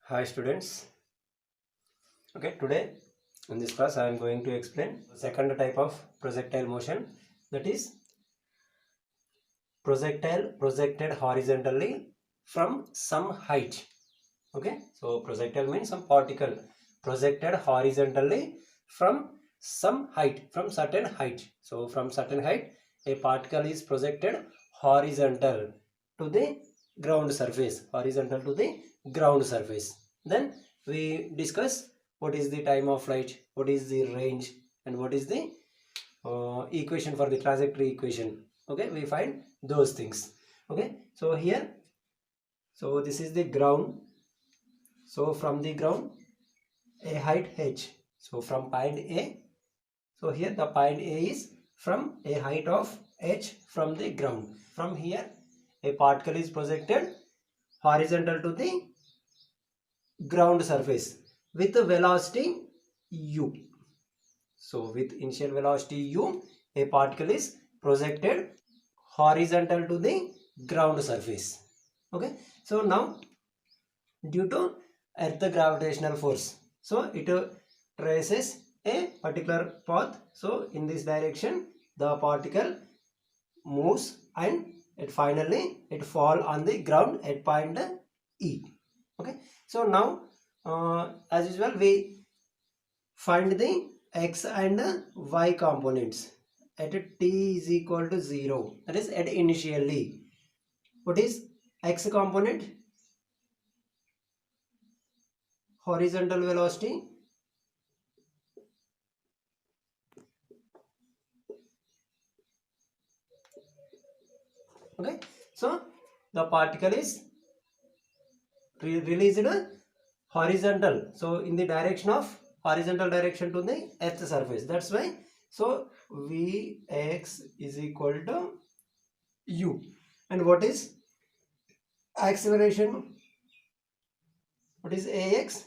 Hi students. Okay, today in this class I am going to explain the second type of projectile motion, that is projectile projected horizontally from some height. Okay, so projectile means some particle projected horizontally from some height, from certain height. So from certain height a particle is projected horizontal to the ground surface, horizontal to the ground surface. Then we discuss what is the time of flight, what is the range, and what is the equation for the trajectory equation. Okay, we find those things. Okay, so here, so this is the ground. So from the ground a height h, so from point A, so here the point A is from a height of h from the ground. From here a particle is projected horizontal to the ground surface with the velocity u. So with initial velocity u a particle is projected horizontal to the ground surface. Okay, so now due to earth gravitational force, so it traces a particular path. So in this direction the particle moves and it finally it fall on the ground at point E. Okay, so now as usual we find the x and y components at t is equal to 0, that is at initially. What is x component? Horizontal velocity. Okay, so the particle is released horizontal, so in the direction of horizontal direction to the earth surface. That's why, so vx is equal to u. And what is acceleration? What is ax?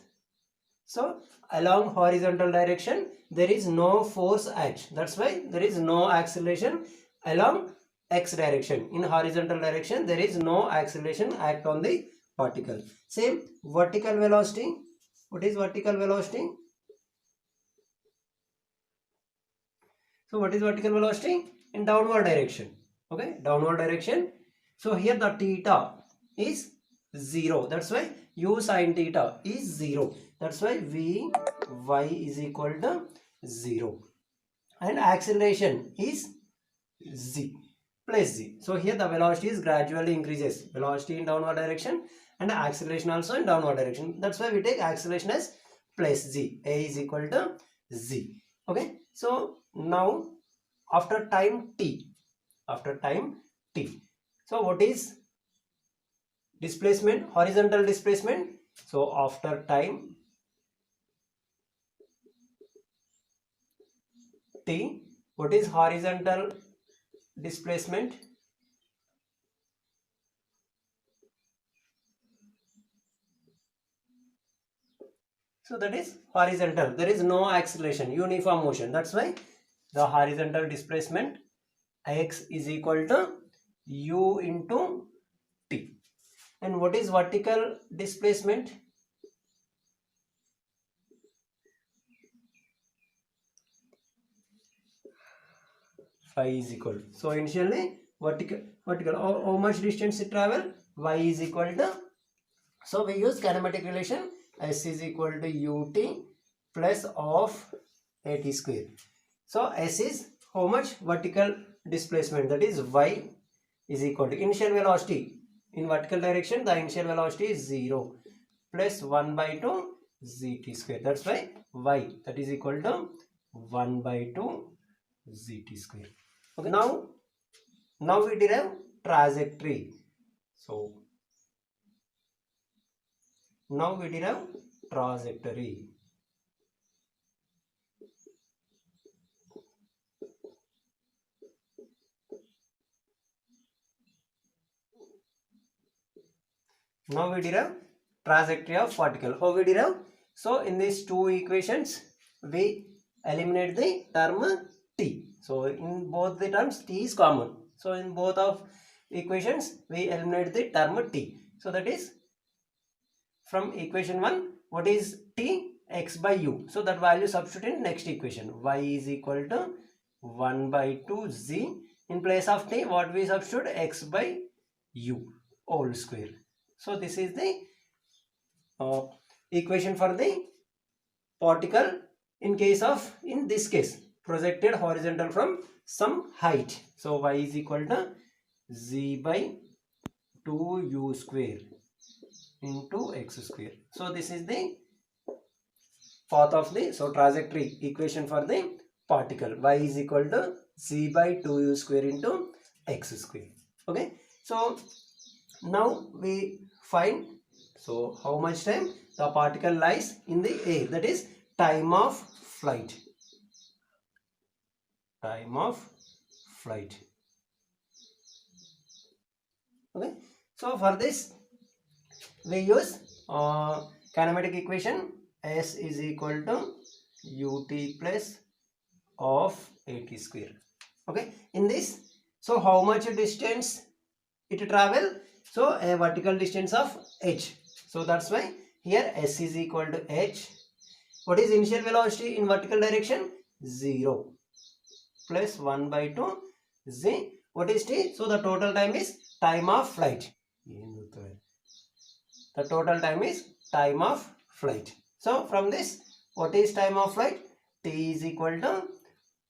So along horizontal direction there is no force act, that's why there is no acceleration along x direction. In horizontal direction there is no acceleration act on the particle. Same vertical velocity. What is vertical velocity? So what is vertical velocity? In downward direction. Okay, downward direction. So here the theta is 0, that's why u sin theta is 0, that's why v y is equal to 0. And acceleration is z plus z. So here the velocity is gradually increases, velocity in downward direction and acceleration also in downward direction. That's why we take acceleration as plus z, a is equal to z. Okay, so now after time t, so what is displacement? Horizontal displacement. So after time t, what is horizontal displacement? So that is horizontal, there is no acceleration, uniform motion. That's why the horizontal displacement x is equal to u into t. And what is vertical displacement? Phi is equal. So initially vertical how much distance it travel? Y is equal to, so we use kinematic relation, s is equal to ut plus of at square. So s is how much vertical displacement, that is y is equal to initial velocity in vertical direction, the initial velocity is 0 plus 1 by 2 zt square. That's why y that is equal to 1 by 2 zt square. Okay, now we derive trajectory. So now we derive trajectory. Now we derive trajectory of particle. How we derive? So in these two equations we eliminate the term t. So in both the terms t is common. So in both of equations we eliminate the term t. So that is from equation 1, what is t? X by u. So that value substitute in next equation. Y is equal to 1 by 2 z. In place of t, what we substitute? X by u whole square. So this is the equation for the particle in this case, projected horizontal from some height. So y is equal to z by 2u square into x square. So this is the path of the trajectory equation for the particle. Y is equal to z by 2u square into x square. Okay, so now we find how much time the particle lies in the air, that is time of flight. Okay, so for this we use kinematic equation. S is equal to ut plus of at square. Okay, in this, so how much distance it travel? So a vertical distance of h. So that's why here s is equal to h. What is initial velocity in vertical direction? 0 plus 1 by 2 z. What is t? So the total time is time of flight. The total time is time of flight. So from this, what is time of flight? T is equal to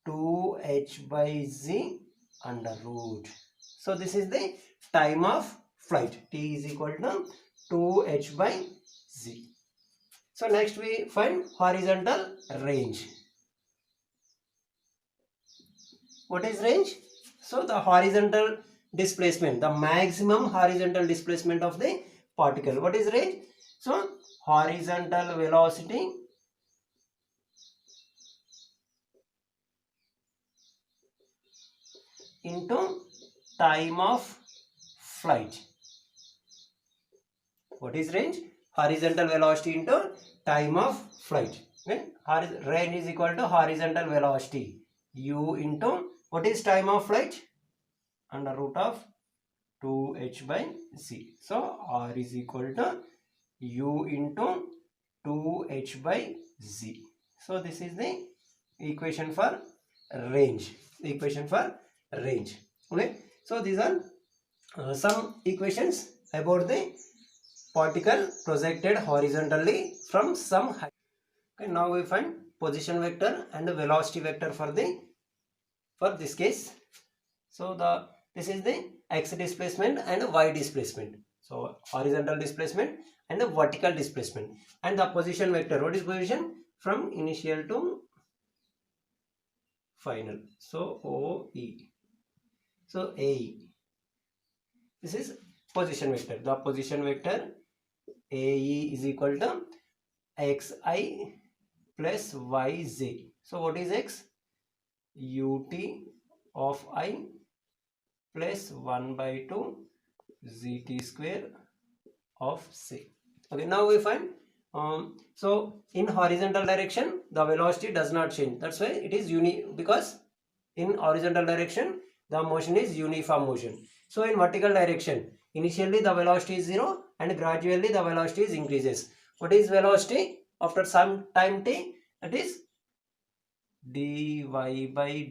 2h by z under root. So this is the time of flight. T is equal to 2h by z. So next we find horizontal range. What is range? So the horizontal displacement, the maximum horizontal displacement of the particle. What is range? So horizontal velocity into time of flight. What is range? Horizontal velocity into time of flight. Okay? Range is equal to horizontal velocity u into what is time of flight? Under root of 2h by z. So r is equal to u into 2h by z. So this is the equation for range. Okay, so these are some equations about the particle projected horizontally from some height. Okay, now we find position vector and the velocity vector for this case. So this is the x displacement and y displacement. So horizontal displacement and the vertical displacement, and the position vector. What is position? From initial to final. So OE. So AE. This is position vector. The position vector AE is equal to xi plus yj. So what is x? ut of I plus 1 by 2 zt square of c. Okay, now we find so in horizontal direction the velocity does not change. That's why it is because in horizontal direction the motion is uniform motion. So in vertical direction initially the velocity is 0 and gradually the velocity is increases. What is velocity after some time t? That is dy by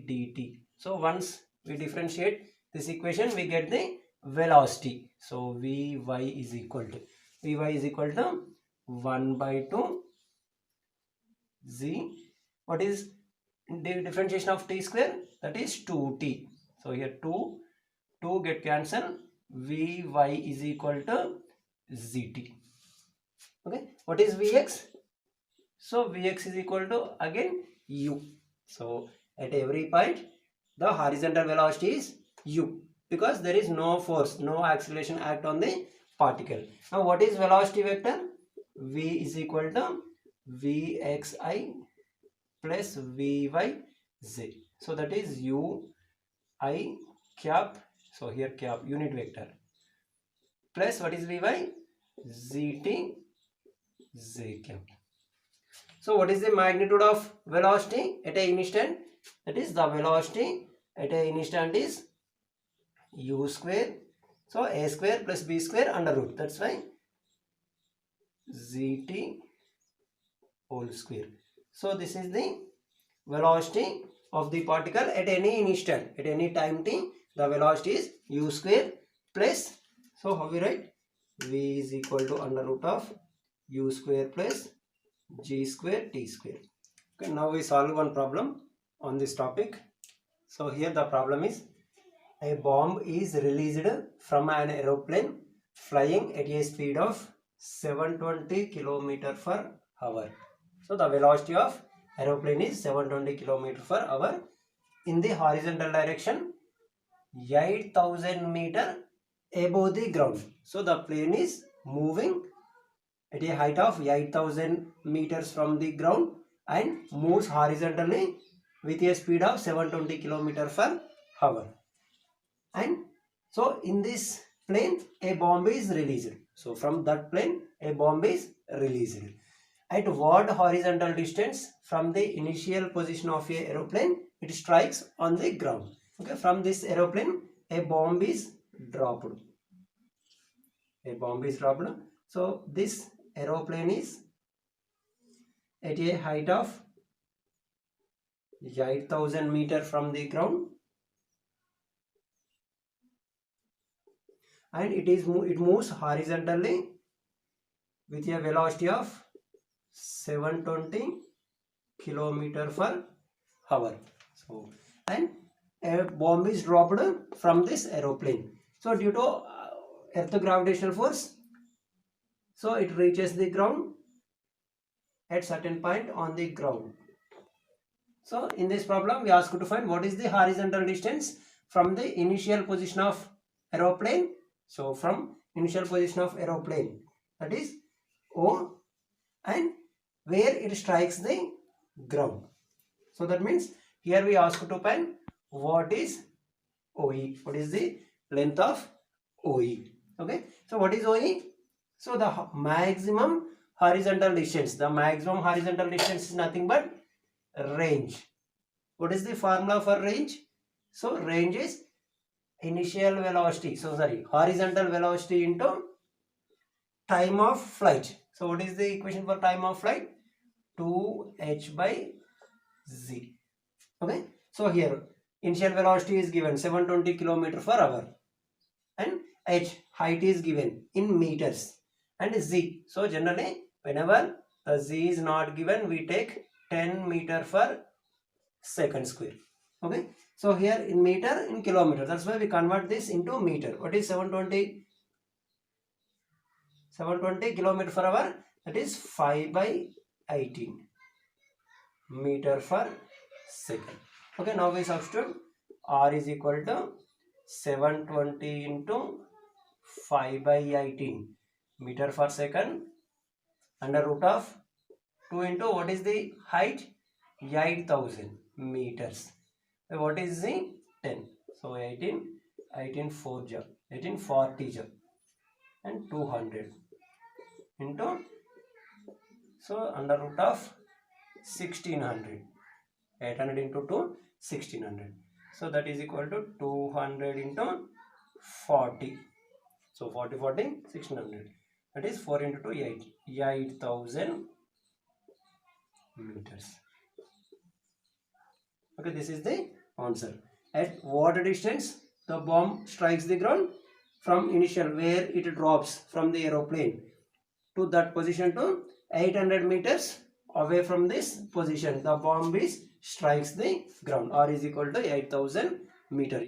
dt. So once we differentiate this equation we get the velocity. So vy is equal to 1 by 2 z. What is the differentiation of t square? That is 2t. So here 2 get cancelled. Vy is equal to zt. Okay, what is vx? So vx is equal to again u. So at every point the horizontal velocity is u because there is no force, no acceleration act on the particle. Now what is velocity vector? V is equal to vxi plus vyz. So that is u I cap. So here cap unit vector plus what is vy? Zt z cap. So what is the magnitude of velocity at an instant? That is the velocity at an instant is u square. So a square plus b square under root. That's why gt whole square. So this is the velocity of the particle at any instant, at any time t. The velocity is u square plus, so how we write, v is equal to under root of u square plus g square t square. Okay, now we solve one problem on this topic. So here the problem is, a bomb is released from an aeroplane flying at a speed of 720 km per hour. So the velocity of aeroplane is 720 km per hour in the horizontal direction 8,000 meter above the ground. So the plane is moving at a height of 8,000 meters from the ground and moves horizontally with a speed of 720 km per hour. And so in this plane a bomb is released. So from that plane a bomb is released. At what horizontal distance from the initial position of a aeroplane it strikes on the ground? Okay, from this aeroplane a bomb is dropped. A bomb is dropped. So this aeroplane is at a height of 8,000 meters from the ground, and it moves horizontally with a velocity of 720 km per hour. So, and a bomb is dropped from this aeroplane. So due to earth gravitational force, so it reaches the ground at certain point on the ground. So in this problem we asked to find what is the horizontal distance from the initial position of aeroplane. So from initial position of aeroplane, that is O, and where it strikes the ground. So that means here we ask to find what is OE, what is the length of OE. Okay, so what is OE? So the maximum horizontal distance, the maximum horizontal distance is nothing but range. What is the formula for range? So range is initial velocity, horizontal velocity into time of flight. So what is the equation for time of flight? 2h by z. Okay, so here initial velocity is given 720 km per hour, and h, height is given in meters, and z, so generally whenever the z is not given we take 10 meter per second square. Okay, so here in meter, in kilometer, that's why we convert this into meter. What is 720 km per hour? That is 5 by 18 meter per second. Okay, now we substitute r is equal to 720 into 5 by 18 meter per second under root of 2 into what is the height? 8,000 meters. What is the 10? So 18 4 ja, 1840 ja, and 200 into, so under root of 1600, 800 into 2, 1600. So that is equal to 200 into 40. So 40 1600. That is 4 into 2 8,000 meters. Okay, this is the answer. At what distance the bomb strikes the ground? From initial where it drops from the aeroplane to that position to 800 meters away from this position the bomb strikes the ground. R is equal to 8,000 meter.